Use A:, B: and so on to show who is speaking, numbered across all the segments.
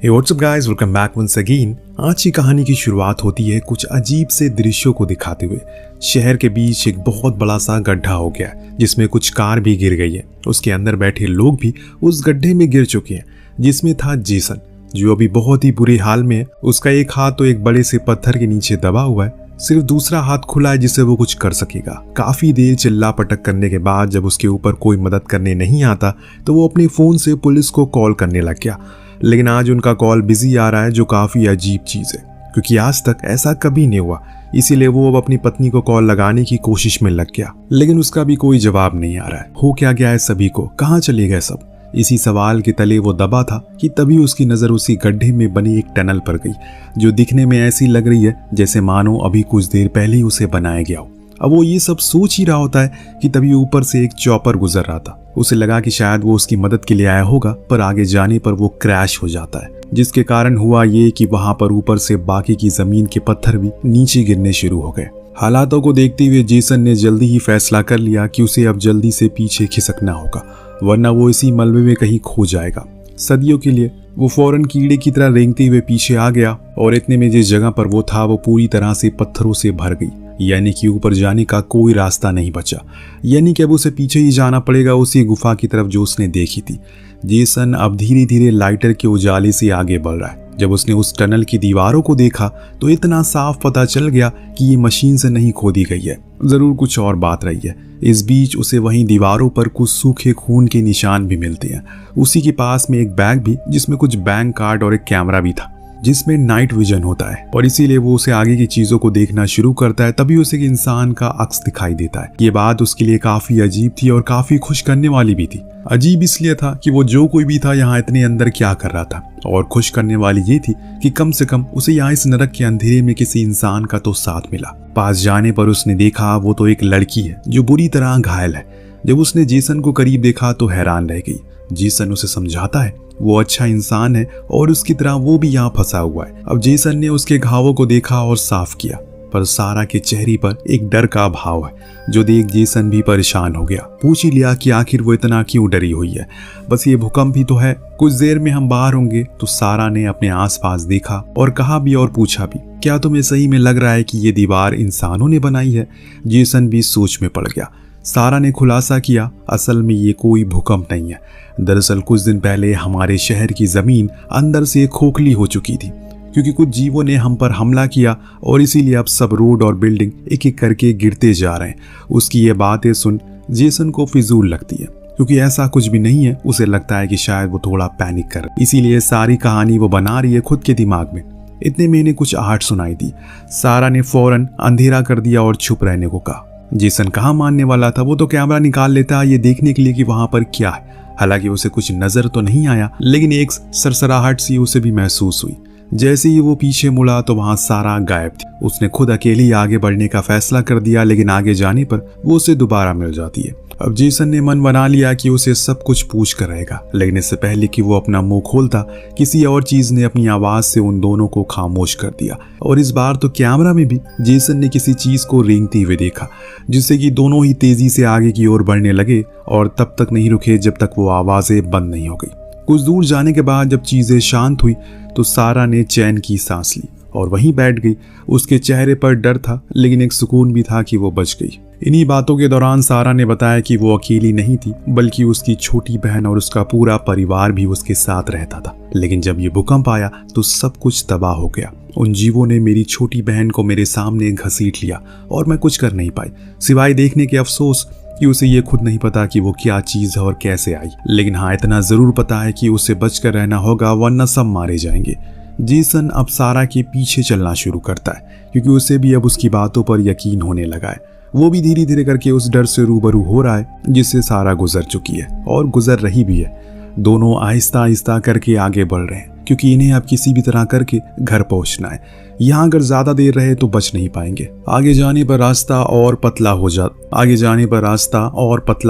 A: हे what's up guys, welcome back once again. आज की कहानी की शुरुआत होती है कुछ अजीब से दृश्यों को दिखाते हुए। शहर के बीच एक बहुत बड़ा सा गड्ढा हो गया जिसमें कुछ कार भी गिर गई है। उसके अंदर बैठे लोग भी उस गड्ढे में गिर चुके हैं, जिसमें था जेसन, जो अभी बहुत ही बुरे हाल में है। उसका एक हाथ तो एक बड़े से पत्थर के नीचे दबा हुआ है, सिर्फ दूसरा हाथ खुला है जिससे वो कुछ कर सकेगा। काफी देर चिल्ला पटक करने के बाद जब उसके ऊपर कोई मदद करने नहीं आता तो वो अपने फोन से पुलिस को कॉल करने लग गया। लेकिन आज उनका कॉल बिजी आ रहा है, जो काफी अजीब चीज है क्योंकि आज तक ऐसा कभी नहीं हुआ। इसीलिए वो अब अपनी पत्नी को कॉल लगाने की कोशिश में लग गया, लेकिन उसका भी कोई जवाब नहीं आ रहा है। हो क्या गया है सभी को, कहाँ चले गए सब? इसी सवाल के तले वो दबा था कि तभी उसकी नजर उसी गड्ढे में बनी एक टनल पर गई, जो दिखने में ऐसी लग रही है जैसे मानो अभी कुछ देर पहले ही उसे बनाया गया हो। अब वो ये सब सोच ही रहा होता है कि तभी ऊपर से एक चॉपर गुजर रहा था। उसे लगा कि शायद वो उसकी मदद के लिए आया होगा, पर आगे जाने पर वो क्रैश हो जाता है, जिसके कारण हुआ ये कि वहां पर ऊपर से बाकी की जमीन के पत्थर भी नीचे गिरने शुरू हो गए। हालातों को देखते हुए जेसन ने जल्दी ही फैसला कर लिया कि उसे अब जल्दी से पीछे खिसकना होगा, वरना वो इसी मलबे में कहीं खो जाएगा सदियों के लिए। वो फौरन कीड़े की तरह रेंगते हुए पीछे आ गया और इतने में जिस जगह पर वो था वो पूरी तरह से पत्थरों से भर गई, यानी कि ऊपर जाने का कोई रास्ता नहीं बचा। यानी कि अब उसे पीछे ही जाना पड़ेगा उसी गुफा की तरफ जो उसने देखी थी। जेसन अब धीरे धीरे लाइटर के उजाले से आगे बढ़ रहा है। जब उसने उस टनल की दीवारों को देखा तो इतना साफ पता चल गया कि ये मशीन से नहीं खोदी गई है, जरूर कुछ और बात रही है। इस बीच उसे वहीं दीवारों पर कुछ सूखे खून के निशान भी मिलते हैं। उसी के पास में एक बैग भी जिसमें कुछ बैंक कार्ड और एक कैमरा भी था जिसमें नाइट विजन होता है, और इसीलिए वो उसे आगे की चीजों को देखना शुरू करता है। तभी उसे एक इंसान का अक्स दिखाई देता है। ये बात उसके लिए काफी अजीब थी और काफी खुश करने वाली भी थी। अजीब इसलिए था कि वो जो कोई भी था यहाँ इतने अंदर क्या कर रहा था, और खुश करने वाली ये थी कि कम से कम उसे यहाँ इस नरक के अंधेरे में किसी इंसान का तो साथ मिला। पास जाने पर उसने देखा वो तो एक लड़की है जो बुरी तरह घायल है। जब उसने जेसन को करीब देखा तो हैरान रह गई। जेसन उसे समझाता है वो अच्छा इंसान है और उसकी तरह वो भी यहाँ फंसा हुआ है। अब जेसन ने उसके घावों को देखा और साफ किया, पर सारा के चेहरे पर एक डर का भाव है, जो देख जेसन भी परेशान हो गया। पूछ ही लिया कि आखिर वो इतना क्यों डरी हुई है। बस ये भूकंप ही तो है, कुछ देर में हम बाहर होंगे। तो सारा ने अपने आसपास देखा और कहा भी और पूछा भी, क्या तुम्हें सही में लग रहा है कि ये दीवार इंसानों ने बनाई है? जेसन भी सोच में पड़ गया। सारा ने खुलासा किया, असल में ये कोई भूकंप नहीं है। दरअसल कुछ दिन पहले हमारे शहर की जमीन अंदर से खोखली हो चुकी थी, क्योंकि कुछ जीवों ने हम पर हमला किया और इसीलिए अब सब रोड और बिल्डिंग एक एक करके गिरते जा रहे हैं। उसकी ये बातें सुन जेसन को फिजूल लगती है, क्योंकि ऐसा कुछ भी नहीं है। उसे लगता है कि शायद वो थोड़ा पैनिक कर, इसीलिए सारी कहानी वो बना रही है खुद के दिमाग में। इतने में इन्हें कुछ आहट सुनाई दी। सारा ने फौरन अंधेरा कर दिया और चुप रहने को कहा। जेसन कहाँ मानने वाला था, वो तो कैमरा निकाल लेता ये देखने के लिए कि वहां पर क्या है। हालांकि उसे कुछ नजर तो नहीं आया, लेकिन एक सरसराहट सी उसे भी महसूस हुई। जैसे ही वो पीछे मुड़ा तो वहां सारा गायब थी। उसने खुद अकेली आगे बढ़ने का फैसला कर दिया, लेकिन आगे जाने पर वो उसे दोबारा मिल जाती है। अब जेसन ने मन बना लिया कि उसे सब कुछ पूछ कर रहेगा, लेकिन इससे पहले कि वो अपना मुंह खोलता, किसी और चीज ने अपनी आवाज से उन दोनों को खामोश कर दिया। और इस बार तो कैमरा में भी जेसन ने किसी चीज को रेंगते हुए देखा, जिससे कि दोनों ही तेजी से आगे की ओर बढ़ने लगे और तब तक नहीं रुके जब तक वो आवाजें बंद नहीं हो गई। कुछ दूर जाने के बाद जब चीजें शांत हुई तो सारा ने चैन की सांस ली और वहीं बैठ गई। उसके चेहरे पर डर था, लेकिन एक सुकून भी था कि वो बच गई। इन्हीं बातों के दौरान सारा ने बताया कि वो अकेली नहीं थी, बल्कि उसकी छोटी बहन और उसका पूरा परिवार भी उसके साथ रहता था। लेकिन जब ये भूकंप आया तो सब कुछ तबाह हो गया। उन जीवों ने मेरी छोटी बहन को मेरे सामने घसीट लिया और मैं कुछ कर नहीं पाई, सिवाय देखने के अफसोस कि उसे ये खुद नहीं पता कि वो क्या चीज है और कैसे आई। लेकिन हाँ, इतना जरूर पता है कि उसे बचकर रहना होगा, वरना सब मारे जाएंगे। जेसन अब सारा के पीछे चलना शुरू करता है, क्योंकि उसे भी अब उसकी बातों पर यकीन होने लगा है। वो भी धीरे धीरे करके उस डर से रूबरू हो रहा है जिससे सारा गुजर चुकी है और गुजर रही भी है। दोनों आहिस्ता आहिस्ता करके आगे बढ़ रहे हैं, क्योंकि इन्हें अब किसी भी तरह करके घर पहुंचना है। यहाँ अगर ज्यादा देर रहे तो बच नहीं पाएंगे। आगे जाने पर रास्ता और पतला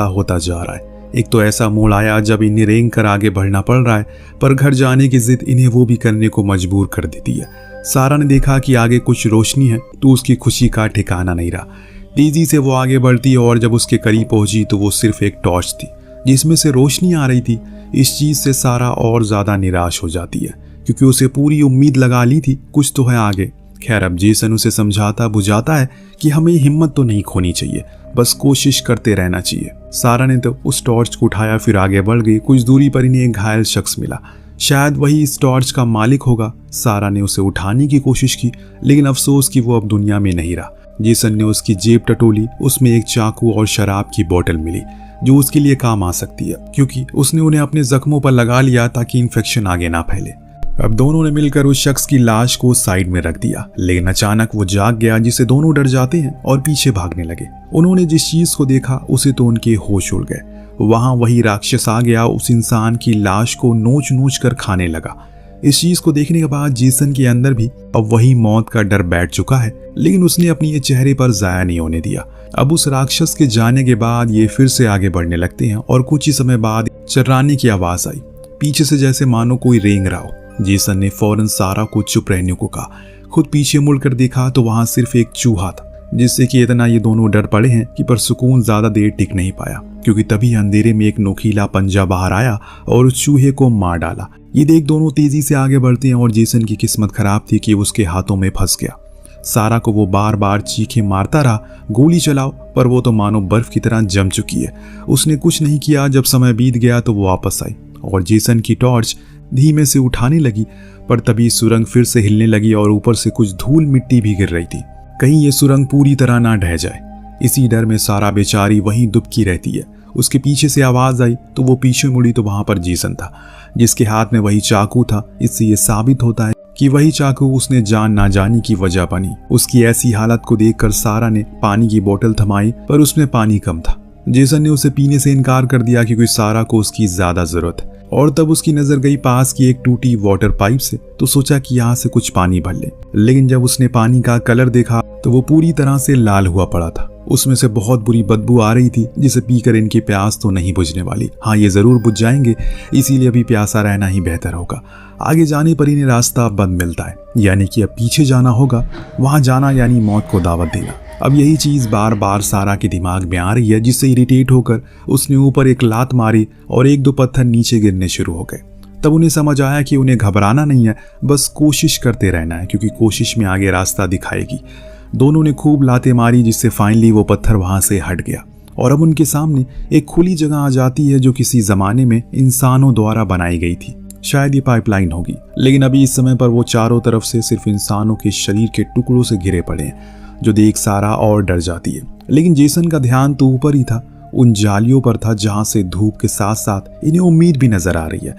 A: होता जा रहा है। एक तो ऐसा मोड़ आया जब इन्हें रेंग कर आगे बढ़ना पड़ रहा है, पर घर जाने की जिद इन्हें वो भी करने को मजबूर कर देती है। सारा ने देखा कि आगे कुछ रोशनी है तो उसकी खुशी का ठिकाना नहीं रहा। तेजी से वो आगे बढ़ती और जब उसके करीब पहुंची तो वो सिर्फ एक टॉर्च थी जिसमें से रोशनी आ रही थी। इस चीज से सारा और ज्यादा निराश हो जाती है, क्योंकि उसे पूरी उम्मीद लगा ली थी कुछ तो है आगे। खैर अब जेसन उसे समझाता बुझाता है कि हमें हिम्मत तो नहीं खोनी चाहिए, बस कोशिश करते रहना चाहिए। सारा ने तो उस टॉर्च को उठाया, फिर आगे बढ़ गई। कुछ दूरी पर इन्हें एक घायल शख्स मिला, शायद वही इस टॉर्च का मालिक होगा। सारा ने उसे उठाने की कोशिश की, लेकिन अफसोस कि वो अब दुनिया में नहीं रहा। जेसन ने उसकी जेब टटोली, उसमें एक चाकू और शराब की बोतल मिली जो उसके लिए काम आ सकती है, क्योंकि उसने उन्हें अपने जख्मों पर लगा लिया ताकि इन्फेक्शन आगे ना फैले। अब दोनों ने मिलकर उस शख्स की लाश को साइड में रख दिया, लेकिन अचानक वो जाग गया, जिससे दोनों डर जाते हैं और पीछे भागने लगे। उन्होंने जिस चीज को देखा उसे तो उनके होश उड़ गए। वहां वही राक्षस आ गया, उस इंसान की लाश को नोच नोच कर खाने लगा। इस चीज को देखने के बाद जेसन के अंदर भी अब वही मौत का डर बैठ चुका है, लेकिन उसने अपनी ये चेहरे पर जाया नहीं होने दिया। अब उस राक्षस के जाने के बाद ये फिर से आगे बढ़ने लगते हैं और कुछ ही समय बाद चर्राने की आवाज आई, पीछे से जैसे मानो कोई रेंग रहा हो। जेसन ने फौरन सारा को चुप रहने को कहा। खुद पीछे मुड़कर देखा तो वहां सिर्फ एक चूहा था, जिससे कि इतना ये दोनों डर पड़े हैं कि पर सुकून ज्यादा देर टिक नहीं पाया, क्योंकि तभी अंधेरे में एक नोकीला पंजा बाहर आया और उस चूहे को मार डाला। ये देख दोनों तेजी से आगे बढ़ते हैं और जेसन की किस्मत खराब थी कि उसके हाथों में फंस गया। सारा को वो बार बार चीखे मारता रहा, गोली चलाओ, पर वो तो मानो बर्फ की तरह जम चुकी है। उसने कुछ नहीं किया। जब समय बीत गया तो वो वापस आई और जेसन की टॉर्च धीमे से उठाने लगी, पर तभी सुरंग फिर से हिलने लगी और ऊपर से कुछ धूल मिट्टी भी गिर रही थी, कहीं ये सुरंग पूरी तरह ना ढह जाए। इसी डर में सारा बेचारी वहीं दुबकी रहती है। उसके पीछे से आवाज आई तो वो पीछे मुड़ी तो वहां पर जेसन था, जिसके हाथ में वही चाकू था। इससे ये साबित होता है कि वही चाकू उसने जान ना जाने की वजह बनी। उसकी ऐसी हालत को देखकर सारा ने पानी की बोतल थमाई, पर उसमें पानी कम था। जेसन ने उसे पीने से इनकार कर दिया क्योंकि सारा को उसकी ज्यादा जरूरत है। और तब उसकी नजर गई पास की एक टूटी वाटर पाइप से, तो सोचा कि यहाँ से कुछ पानी भर ले। लेकिन जब उसने पानी का कलर देखा तो वो पूरी तरह से लाल हुआ पड़ा था। उसमें से बहुत बुरी बदबू आ रही थी, जिसे पीकर इनकी प्यास तो नहीं बुझने वाली। हाँ, ये जरूर बुझ जाएंगे, इसीलिए अभी प्यासा रहना ही बेहतर होगा। आगे जाने पर इन्हें रास्ता बंद मिलता है, यानी कि अब पीछे जाना होगा। वहां जाना यानी मौत को दावत देना। अब यही चीज बार बार सारा के दिमाग में आ रही है, जिससे इरिटेट होकर उसने ऊपर एक लात मारी और एक दो पत्थर नीचे गिरने शुरू हो गए। तब उन्हें समझ आया कि उन्हें घबराना नहीं है, बस कोशिश करते रहना है, क्योंकि कोशिश में आगे रास्ता दिखाएगी। दोनों ने खूब लातें मारी, जिससे फाइनली वो पत्थर वहां से हट गया और अब उनके सामने एक खुली जगह आ जाती है, जो किसी जमाने में इंसानों द्वारा बनाई गई थी। शायद ये पाइपलाइन होगी, लेकिन अभी इस समय पर वो चारों तरफ से सिर्फ इंसानों के शरीर के टुकड़ों से घिरे पड़े हैं, जो देख सारा और डर जाती है। लेकिन जेसन का ध्यान तो ऊपर ही था, उन जालियों पर था, जहां से धूप के साथ साथ इन्हें उम्मीद भी नजर आ रही है।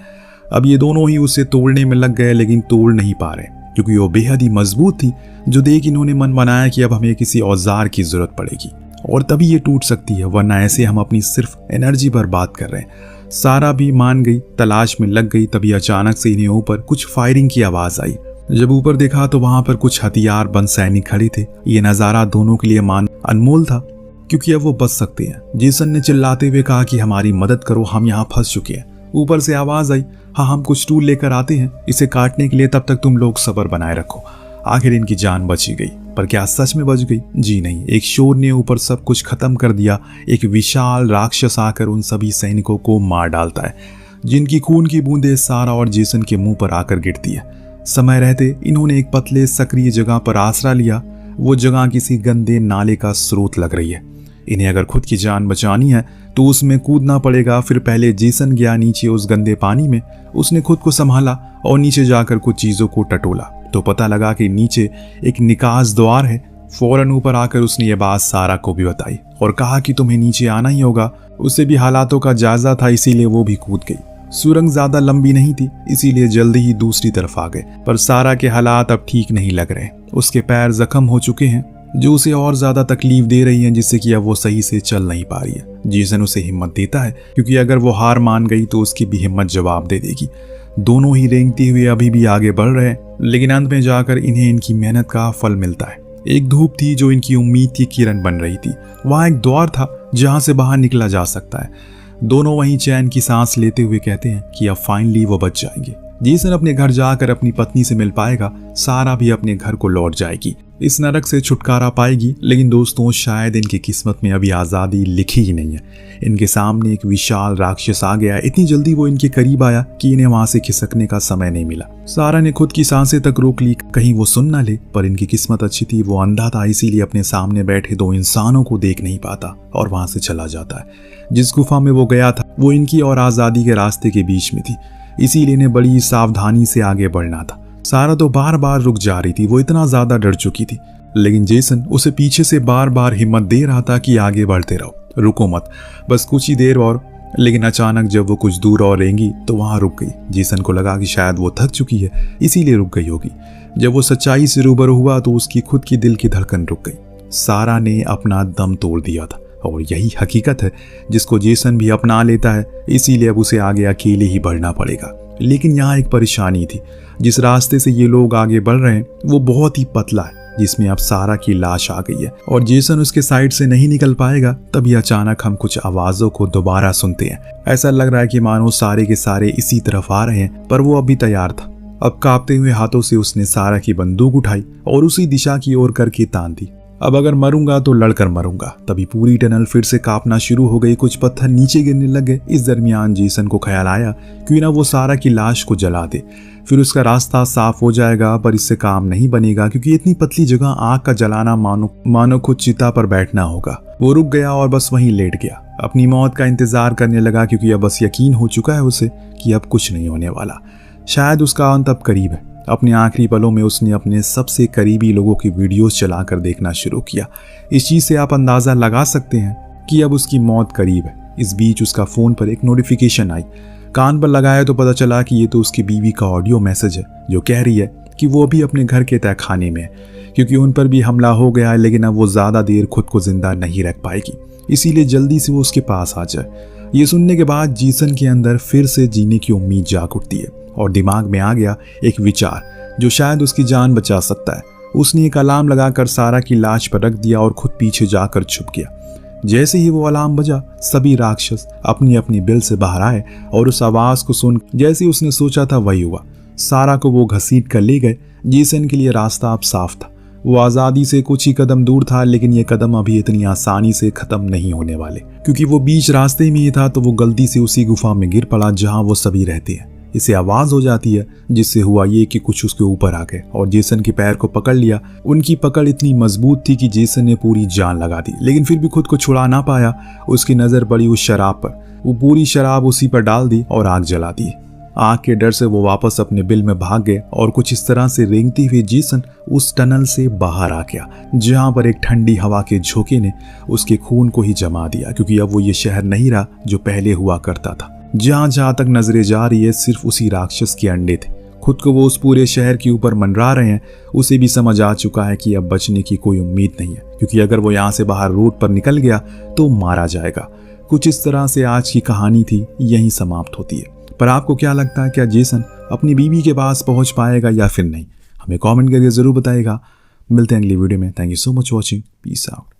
A: अब ये दोनों ही उसे तोड़ने में लग गए, लेकिन तोड़ नहीं पा रहे, क्योंकि वो बेहद ही मजबूत थी, जो देख इन्होंने मन बनाया कि अब हमें किसी औजार की जरूरत पड़ेगी और तभी ये टूट सकती है, वरना ऐसे हम अपनी सिर्फ एनर्जी बर्बाद कर रहे हैं। सारा भी मान गई, तलाश में लग गई। तभी अचानक से इन्हें ऊपर कुछ फायरिंग की आवाज आई। जब ऊपर देखा तो वहां पर कुछ हथियार बंद सैनिक खड़े थे। ये नजारा दोनों के लिए मान अनमोल था, क्योंकि अब वो बच सकते हैं। जेसन ने चिल्लाते हुए कहा कि हमारी मदद करो, हम यहाँ फंस चुके हैं। ऊपर से आवाज आई, हाँ हम कुछ टूल लेकर आते हैं इसे काटने के लिए, तब तक तुम लोग सब्र बनाए रखो। आखिर इनकी जान बची गई, पर क्या सच में बच गई? जी नहीं, एक शोर ने ऊपर सब कुछ खत्म कर दिया। एक विशाल राक्षस आकर उन सभी सैनिकों को मार डालता है, जिनकी खून की बूंदें सारा और जेसन के मुंह पर आकर गिरती है। समय रहते इन्होंने एक पतले सक्रिय जगह पर आसरा लिया। वो जगह किसी गंदे नाले का स्रोत लग रही है। इन्हें अगर खुद की जान बचानी है तो उसमें कूदना पड़ेगा। फिर पहले जेसन गया नीचे उस गंदे पानी में। उसने खुद को संभाला और नीचे जाकर कुछ चीजों को टटोला तो पता लगा कि नीचे एक निकास द्वार है। फौरन ऊपर आकर उसने ये बात सारा को भी बताई और कहा कि तुम्हें नीचे आना ही होगा। उसे भी हालातों का जायजा था, इसीलिए वो भी कूद गई। सुरंग ज्यादा लंबी नहीं थी, इसीलिए जल्दी ही दूसरी तरफ आ गए। पर सारा के हालात अब ठीक नहीं लग रहे। उसके पैर जख्म हो चुके हैं, जो उसे और ज्यादा तकलीफ दे रही हैं, जिससे कि अब वो सही से चल नहीं पा रही है। जेसन उसे हिम्मत देता है, क्योंकि अगर वो हार मान गई तो उसकी भी हिम्मत जवाब दे देगी। दोनों ही रेंगते हुए अभी भी आगे बढ़ रहे हैं, लेकिन अंत में जाकर इन्हें इनकी मेहनत का फल मिलता है। एक धूप थी जो इनकी उम्मीद की किरण बन रही थी। वहां एक द्वार था जहां से बाहर निकला जा सकता है। दोनों वहीं चैन की सांस लेते हुए कहते हैं कि अब फाइनली वो बच जाएंगे। जेसन अपने घर जाकर अपनी पत्नी से मिल पाएगा, सारा भी अपने घर को लौट जाएगी, इस नरक से छुटकारा पाएगी। लेकिन दोस्तों, शायद इनकी किस्मत में अभी आज़ादी लिखी ही नहीं है। इनके सामने एक विशाल राक्षस आ गया। इतनी जल्दी वो इनके करीब आया कि इन्हें वहां से खिसकने का समय नहीं मिला। सारा ने खुद की सांसें तक रोक ली, कहीं वो सुन ना ले। पर इनकी किस्मत अच्छी थी, वो अंधा था, इसीलिए अपने सामने बैठे दो इंसानों को देख नहीं पाता और वहां से चला जाता है। जिस गुफा में वो गया था वो इनकी और आज़ादी के रास्ते के बीच में थी, इसीलिए इन्हें बड़ी सावधानी से आगे बढ़ना था। सारा तो बार बार रुक जा रही थी, वो इतना ज्यादा डर चुकी थी। लेकिन जेसन उसे पीछे से बार बार हिम्मत दे रहा था कि आगे बढ़ते रहो, रुको मत, बस कुछ ही देर और। लेकिन अचानक जब वो कुछ दूर और रहेंगी तो वहां रुक गई। जेसन को लगा कि शायद वो थक चुकी है, इसीलिए रुक गई होगी। जब वो सच्चाई से रूबरू हुआ तो उसकी खुद की दिल की धड़कन रुक गई। सारा ने अपना दम तोड़ दिया था और यही हकीकत है जिसको जेसन भी अपना लेता है, इसीलिए अब उसे आगे अकेले ही बढ़ना पड़ेगा। लेकिन यहाँ एक परेशानी थी, जिस रास्ते से ये लोग आगे बढ़ रहे हैं वो बहुत ही पतला है, जिसमें अब सारा की लाश आ गई है और जेसन उसके साइड से नहीं निकल पाएगा। तभी अचानक हम कुछ आवाजों को दोबारा सुनते हैं। ऐसा लग रहा है कि मानो सारे के सारे इसी तरफ आ रहे हैं, पर वो अभी तैयार था। अब कांपते हुए हाथों से उसने सारा की बंदूक उठाई और उसी दिशा की ओर करके तान दी। अब अगर मरूंगा तो लड़कर मरूंगा। तभी पूरी टनल फिर से कांपना शुरू हो गई, कुछ पत्थर नीचे गिरने लगे। इस दरमियान जेसन को ख्याल आया क्यों ना वो सारा की लाश को जला दे, फिर उसका रास्ता साफ हो जाएगा। पर इससे काम नहीं बनेगा क्योंकि इतनी पतली जगह आग का जलाना मानो खुद चिता पर बैठना होगा। वो रुक गया और बस वहीं लेट गया, अपनी मौत का इंतजार करने लगा, क्योंकि अब बस यकीन हो चुका है उसे कि अब कुछ नहीं होने वाला। शायद उसका अंत अब करीब है। अपने आखिरी पलों में उसने अपने सबसे करीबी लोगों की वीडियोस चलाकर देखना शुरू किया। इस चीज से आप अंदाजा लगा सकते हैं कि अब उसकी मौत करीब है। इस बीच उसका फोन पर एक नोटिफिकेशन आई। कान पर लगाया तो पता चला कि ये तो उसकी बीवी का ऑडियो मैसेज है, जो कह रही है कि वो भी अपने घर के तहखाने में है, क्योंकि उन पर भी हमला हो गया है। लेकिन अब वो ज्यादा देर खुद को जिंदा नहीं रख पाएगी, इसीलिए जल्दी से वो उसके पास आ जाए। ये सुनने के बाद जेसन के अंदर फिर से जीने की उम्मीद जाग उठती है और दिमाग में आ गया एक विचार जो शायद उसकी जान बचा सकता है। उसने एक अलार्म लगाकर सारा की लाश पर रख दिया और खुद पीछे जाकर छुप गया। जैसे ही वो अलार्म बजा, सभी राक्षस अपनी अपनी बिल से बाहर आए और उस आवाज को सुन जैसे उसने सोचा था वही हुआ। सारा को वो घसीट कर ले गए। जेसन के लिए रास्ता अब साफ था। वो आज़ादी से कुछ ही कदम दूर था, लेकिन ये कदम अभी इतनी आसानी से खत्म नहीं होने वाले, क्योंकि वो बीच रास्ते में ही था तो वो गलती से उसी गुफा में गिर पड़ा जहां वो सभी रहते हैं। इसे आवाज हो जाती है, जिससे हुआ ये कि कुछ उसके ऊपर आ गए और जेसन के पैर को पकड़ लिया। उनकी पकड़ इतनी मजबूत थी कि जेसन ने पूरी जान लगा दी, लेकिन फिर भी खुद को छुड़ा ना पाया। उसकी नजर पड़ी उस शराब पर। वो पूरी शराब उसी पर डाल दी और आग जला दी। आग के डर से वो वापस अपने बिल में भाग गए और कुछ इस तरह से रेंगती हुई जेसन उस टनल से बाहर आ गया, जहां पर एक ठंडी हवा के झोंके ने उसके खून को ही जमा दिया, क्योंकि अब वो ये शहर नहीं रहा जो पहले हुआ करता था। जहां जहां तक नजरें जा रही है सिर्फ उसी राक्षस के अंडे थे। खुद को वो उस पूरे शहर के ऊपर मंडरा रहे हैं। उसे भी समझ आ चुका है कि अब बचने की कोई उम्मीद नहीं है, क्योंकि अगर वो यहाँ से बाहर रोड पर निकल गया तो मारा जाएगा। कुछ इस तरह से आज की कहानी थी, यहीं समाप्त होती है। पर आपको क्या लगता है, क्या जेसन अपनी बीवी के पास पहुंच पाएगा या फिर नहीं? हमें कमेंट करके जरूर बताइएगा। मिलते हैं अगली वीडियो में। Thank you so much watching. Peace out.